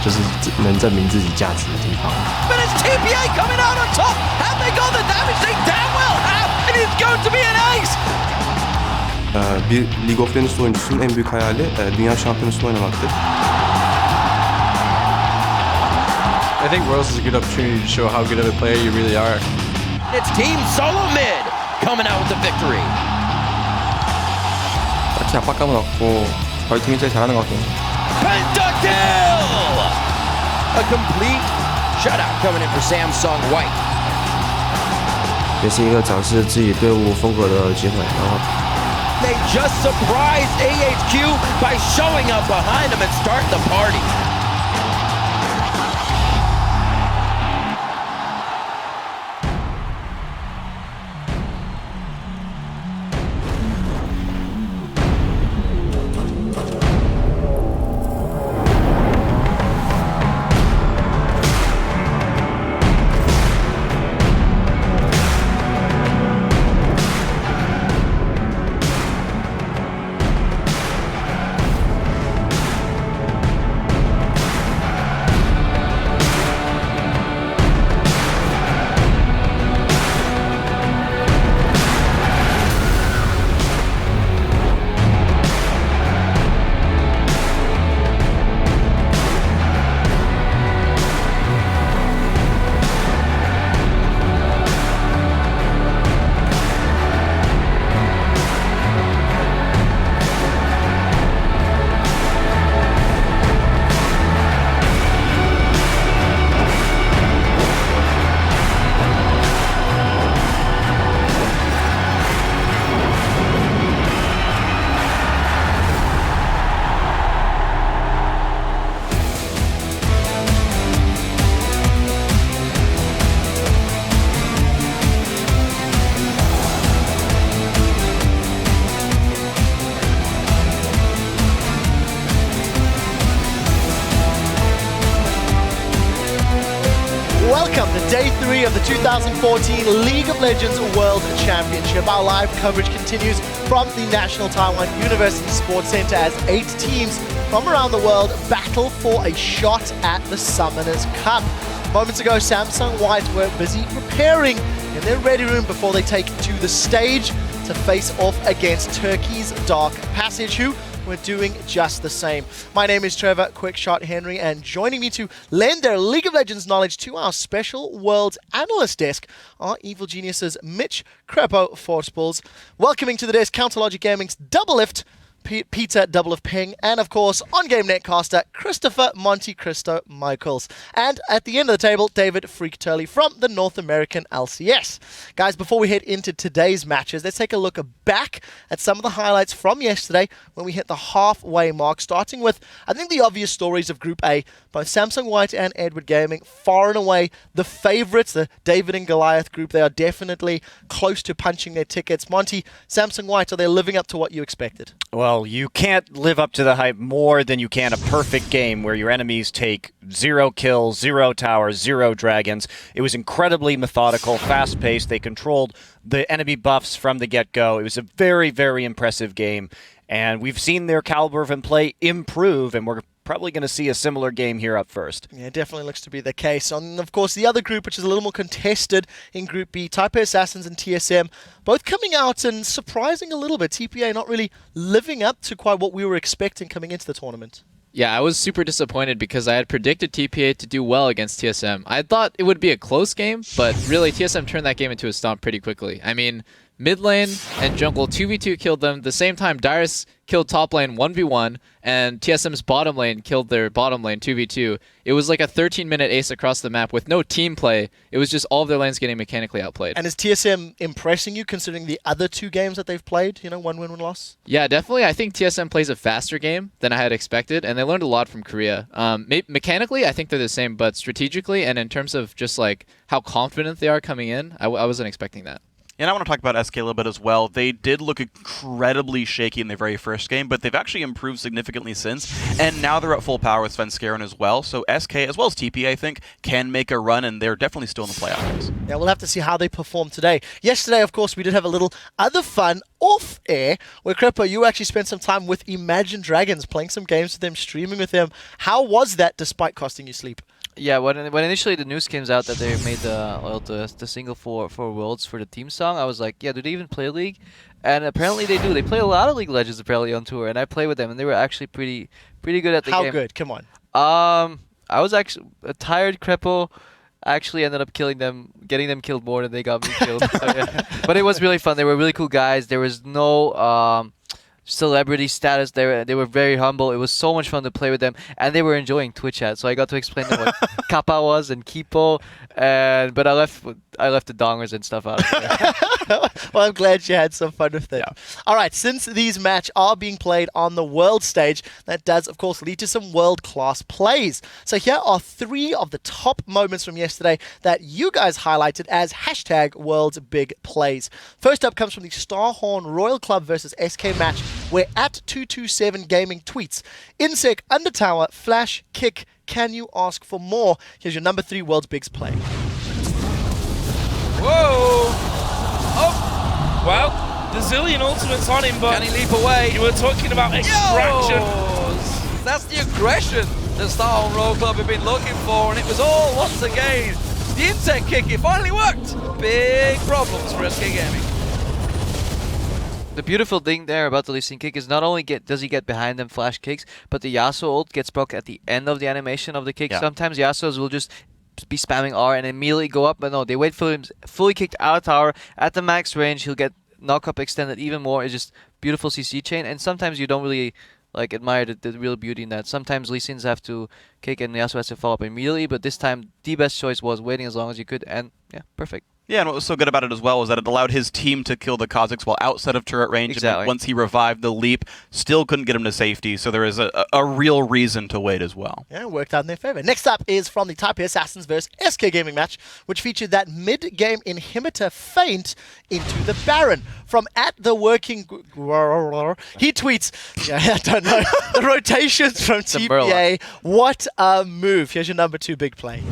就是能证明自己价值的地方。But it's TPA coming out on top. Have they got the damage? They damn well have. It is going to be an ace. Bir League of Legends oyuncusunun en büyük hayali dünya şampiyonasında oynamaktır. I think Worlds is a good opportunity to show how good of a player you really are. It's Team Solo Mid coming out with the victory. 딱히 압박감은 없고 저희 팀이 제일 잘하는 것 같아요. Pentakill! A complete shutout coming in for Samsung White. 也是一个展示自己队伍风格的机会，然后 They just surprised AHQ by showing up behind them and starting the party. Welcome to Day 3 of the 2014 League of Legends World Championship. Our live coverage continues from the National Taiwan University Sports Center as 8 teams from around the world battle for a shot at the Summoners Cup. Moments ago, Samsung White were busy preparing in their ready room before they take to the stage to face off against Turkey's Dark Passage, who were doing just the same. My name is Trevor Quickshot Henry, and joining me to lend their League of Legends knowledge to our special Worlds Analyst desk are Evil Genius's Mitch Crepo Forceballs, welcoming to the desk Counterlogic Gaming's Double Lift, Peter Double of Ping, and of course on-game netcaster Christopher Monte Cristo Michaels. And at the end of the table, David Freak Turley from the North American LCS. Guys, before we head into today's matches, let's take a look back at some of the highlights from yesterday when we hit the halfway mark, starting with, I think, the obvious stories of Group A. Both Samsung White and Edward Gaming, far and away the favorites, the David and Goliath group. They are definitely close to punching their tickets. Monty, Samsung White, are they living up to what you expected? Well, you can't live up to the hype more than you can a perfect game where your enemies take 0 kills, 0 towers, 0 dragons. It was incredibly methodical, fast-paced. They controlled the enemy buffs from the get-go. It was a very, very impressive game. And we've seen their caliber of play improve, and we're probably going to see a similar game here up first. Yeah, definitely looks to be the case. And of course, the other group, which is a little more contested in Group B, Taipei Assassins and TSM, both coming out and surprising a little bit. TPA not really living up to quite what we were expecting coming into the tournament. Yeah, I was super disappointed because I had predicted TPA to do well against TSM. I thought it would be a close game, but really TSM turned that game into a stomp pretty quickly. I mean, mid lane and jungle 2v2 killed them. The same time, Dyrus killed top lane 1v1, and TSM's bottom lane killed their bottom lane 2v2. It was like a 13-minute ace across the map with no team play. It was just all of their lanes getting mechanically outplayed. And is TSM impressing you considering the other 2 games that they've played? You know, 1 win, 1 loss? Yeah, definitely. I think TSM plays a faster game than I had expected, and they learned a lot from Korea. Mechanically, I think they're the same, but strategically and in terms of just like how confident they are coming in, I wasn't expecting that. And I want to talk about SK a little bit as well. They did look incredibly shaky in their very first game, but they've actually improved significantly since. And now they're at full power with Svenskeren as well. So SK, as well as TP, I think, can make a run, and they're definitely still in the playoffs. Yeah, we'll have to see how they perform today. Yesterday, of course, we did have a little other fun off air where Crepo, you actually spent some time with Imagine Dragons, playing some games with them, streaming with them. How was that despite costing you sleep? Yeah, when initially the news came out that they made the single for Worlds for the team song, I was like, yeah, do they even play League? And apparently they do. They play a lot of League of Legends apparently on tour, and I play with them, and they were actually pretty good at the game. How good? Come on. I was actually a tired Crepo. I actually ended up killing them, getting them killed more than they got me killed. So, yeah. But it was really fun. They were really cool guys. There was no celebrity status. They were very humble. It was so much fun to play with them, and they were enjoying Twitch chat. So I got to explain to them what Kappa was and Kipo, but I left the dongers and stuff out of there. Well, I'm glad you had some fun with it. Yeah. All right, since these matches are being played on the world stage, that does, of course, lead to some world-class plays. So here are 3 of the top moments from yesterday that you guys highlighted as hashtag world's big plays. First up comes from the Starhorn Royal Club versus SK match, where @227 Gaming tweets, Insec, Undertower, Flash, Kick, can you ask for more? Here's your number 3 world's bigs play. Whoa! Oh! Well, the Zillion ultimate's on him, but can he leap away? You were talking about extraction. Yo! That's the aggression that Starhorn Royal Club have been looking for, and it was all, once again, the insect kick. It finally worked. Big problems for SK Gaming. The beautiful thing there about the Lee Sin kick is not only does he get behind them flash kicks, but the Yasuo ult gets broke at the end of the animation of the kick. Yeah. Sometimes Yasuos will just be spamming R and immediately go up, but no, they wait for him fully kicked out of tower at the max range. He'll get knock-up extended even more. It's just beautiful CC chain, and sometimes you don't really admire the real beauty in that. Sometimes Lee Sins have to kick and Yasuo has to follow up immediately, but this time the best choice was waiting as long as you could, and yeah, perfect. Yeah, and what was so good about it as well was that it allowed his team to kill the Kazakhs while outside of turret range. Exactly. And once he revived the leap, still couldn't get him to safety, so there is a real reason to wait as well. Yeah, it worked out in their favor. Next up is from the Taipei Assassins vs SK Gaming match, which featured that mid-game inhibitor feint into the Baron. From @theworking, he tweets, yeah, I don't know, the rotations from TPA. What a move. Here's your number 2 big play.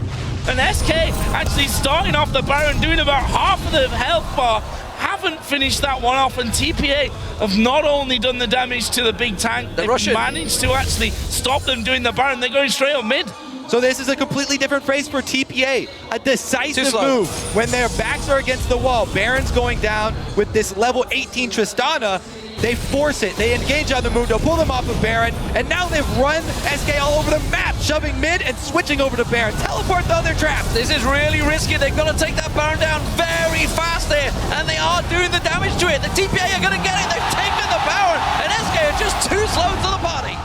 And SK actually starting off the Baron, doing about half of the health bar, haven't finished that one off, and TPA have not only done the damage to the big tank, they've managed to actually stop them doing the Baron. They're going straight on mid. So this is a completely different phase for TPA. A decisive move when their backs are against the wall. Baron's going down with this level 18 Tristana. They force it. They engage on the Mundo, pull them off of Baron, and now they've run SK all over the map, shoving mid and switching over to Baron. Teleport the other trap. This is really risky. They've got to take that Baron down very fast there, and they are doing the damage to it. The TPA are going to get it. They've taken the Baron, and SK are just too slow to the party.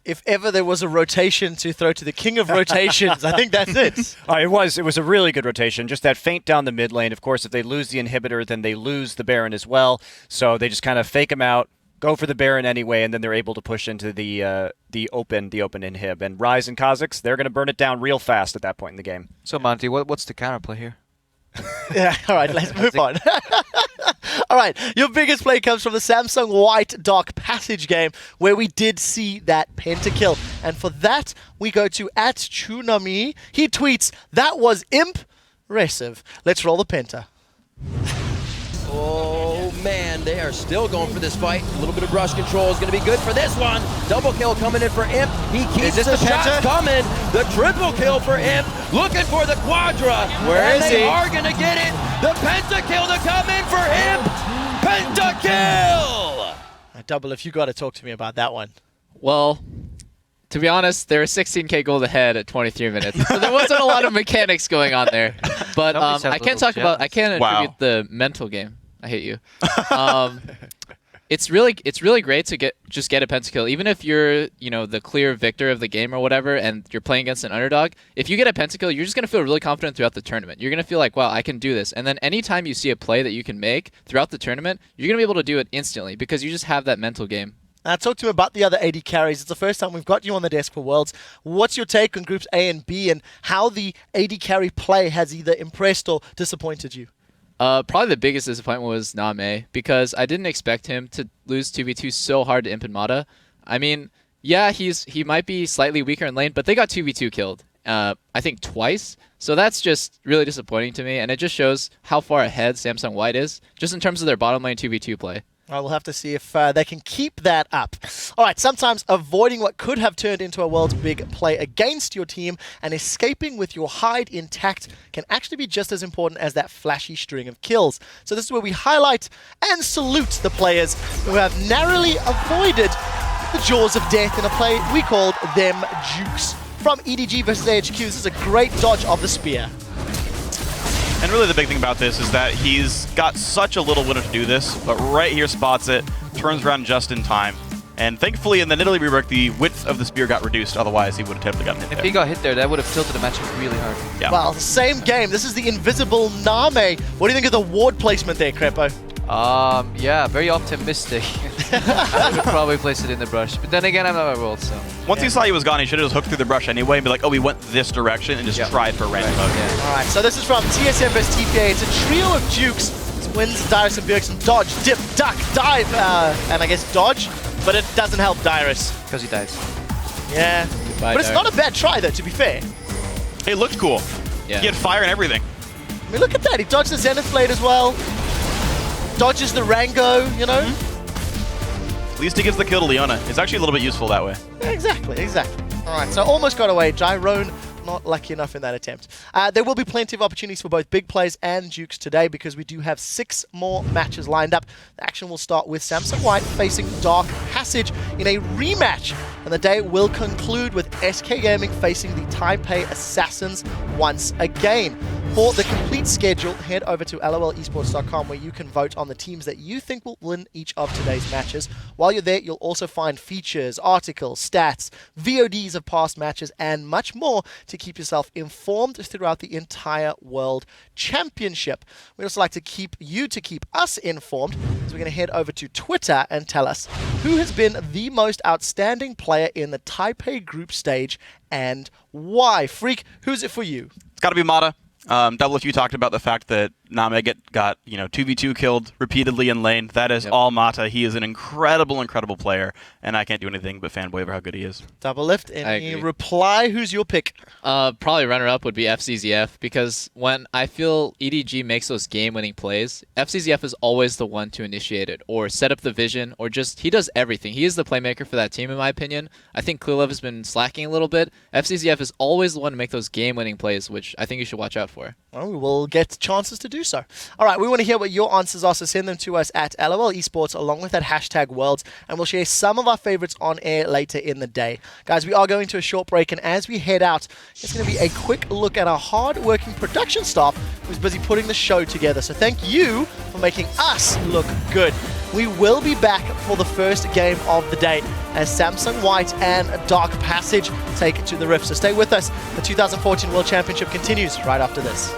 If ever there was a rotation to throw to the king of rotations, I think that's it. It was a really good rotation. Just that feint down the mid lane. Of course, if they lose the inhibitor, then they lose the Baron as well. So they just kind of fake him out, go for the Baron anyway, and then they're able to push into the open inhib. And Ryze and Kazakhs, they're going to burn it down real fast at that point in the game. So Monty, what's the counterplay here? Yeah, all right, let's move on. All right, your biggest play comes from the Samsung White Dark Passage game, where we did see that pentakill. And for that, we go to @Chunami. He tweets, that was impressive. Let's roll the penta. Oh man, they are still going for this fight. A little bit of rush control is going to be good for this one. Double kill coming in for Imp. He keeps the shots coming. The triple kill for Imp. Looking for the quadra. Where is he? They are going to get it. The pentakill to come in for Imp. Pentakill! Double, if you got to talk to me about that one. Well, to be honest, they were 16k gold ahead at 23 minutes, so there wasn't a lot of mechanics going on there. But I can't attribute the mental game. I hate you. It's really great to get a pentakill, even if you're the clear victor of the game or whatever, and you're playing against an underdog. If you get a pentakill, you're just gonna feel really confident throughout the tournament. You're gonna feel like, wow, I can do this. And then anytime you see a play that you can make throughout the tournament, you're gonna be able to do it instantly because you just have that mental game. Talk to me about the other AD carries. It's the first time we've got you on the desk for Worlds. What's your take on groups A and B, and how the AD carry play has either impressed or disappointed you? Probably the biggest disappointment was Name, because I didn't expect him to lose 2v2 so hard to Imp and Mata. I mean, yeah, he might be slightly weaker in lane, but they got 2v2 killed. I think twice. So that's just really disappointing to me, and it just shows how far ahead Samsung White is, just in terms of their bottom lane 2v2 play. I will have to see if they can keep that up. All right, sometimes avoiding what could have turned into a world's big play against your team and escaping with your hide intact can actually be just as important as that flashy string of kills. So this is where we highlight and salute the players who have narrowly avoided the jaws of death in a play we called them Jukes. From EDG versus AHQ, this is a great dodge of the spear. And really the big thing about this is that he's got such a little window to do this, but right here spots it, turns around just in time. And thankfully in the Nidalee rework, the width of the spear got reduced, otherwise he would have totally gotten hit there. If he got hit there, that would have tilted the matchup really hard. Yeah. Well, same game. This is the invisible Name. What do you think of the ward placement there, Crepo? Yeah, very optimistic. I would probably place it in the brush, but then again, I'm not a world, so. Once he saw he was gone, he should have just hooked through the brush anyway and be like, oh, we went this direction, and just tried for a random hook. Yeah. All right, so this is from TSM vs TPA. It's a trio of Jukes. This wins Dyrus and Bjergsen. Dodge, dip, duck, dive, and I guess dodge, but it doesn't help Dyrus. Because he dies. Yeah. Goodbye, But it's not a bad try, though, to be fair. It looked cool. Yeah. He had fire and everything. I mean, look at that. He dodged the Zenith Blade as well. Dodges the Rango, you know? At least he gives the kill to Leona. It's actually a little bit useful that way. Exactly. All right, so almost got away. Gyrone not lucky enough in that attempt. There will be plenty of opportunities for both big plays and Jukes today because we do have 6 more matches lined up. The action will start with Samsung White facing Dark Passage in a rematch, and the day will conclude with SK Gaming facing the Taipei Assassins once again. For the complete schedule, head over to lolesports.com where you can vote on the teams that you think will win each of today's matches. While you're there, you'll also find features, articles, stats, VODs of past matches, and much more to keep yourself informed throughout the entire World Championship. We'd also like to keep us informed, so we're going to head over to Twitter and tell us who has been the most outstanding player in the Taipei group stage and why. Freak, who's it for you? It's got to be Mata. Double, if you talked about the fact that Name got 2v2 killed repeatedly in lane, that is all Mata. He is an incredible player, and I can't do anything but fanboy over how good he is. Double Lift, any reply? Who's your pick? Probably runner-up would be FCZF, because when I feel EDG makes those game-winning plays, FCZF is always the one to initiate it, or set up the vision, or just, he does everything. He is the playmaker for that team, in my opinion. I think Clearlove has been slacking a little bit. FCZF is always the one to make those game-winning plays, which I think you should watch out for. Well, we will get chances to do so. All right, we want to hear what your answers are, so send them to us at LOL Esports along with that hashtag Worlds, and we'll share some of our favorites on air later in the day. Guys, we are going to a short break, and as we head out, it's going to be a quick look at our hard-working production staff who's busy putting the show together. So thank you for making us look good. We will be back for the first game of the day as Samsung White and Dark Passage take it to the Rift. So stay with us. The 2014 World Championship continues right after this.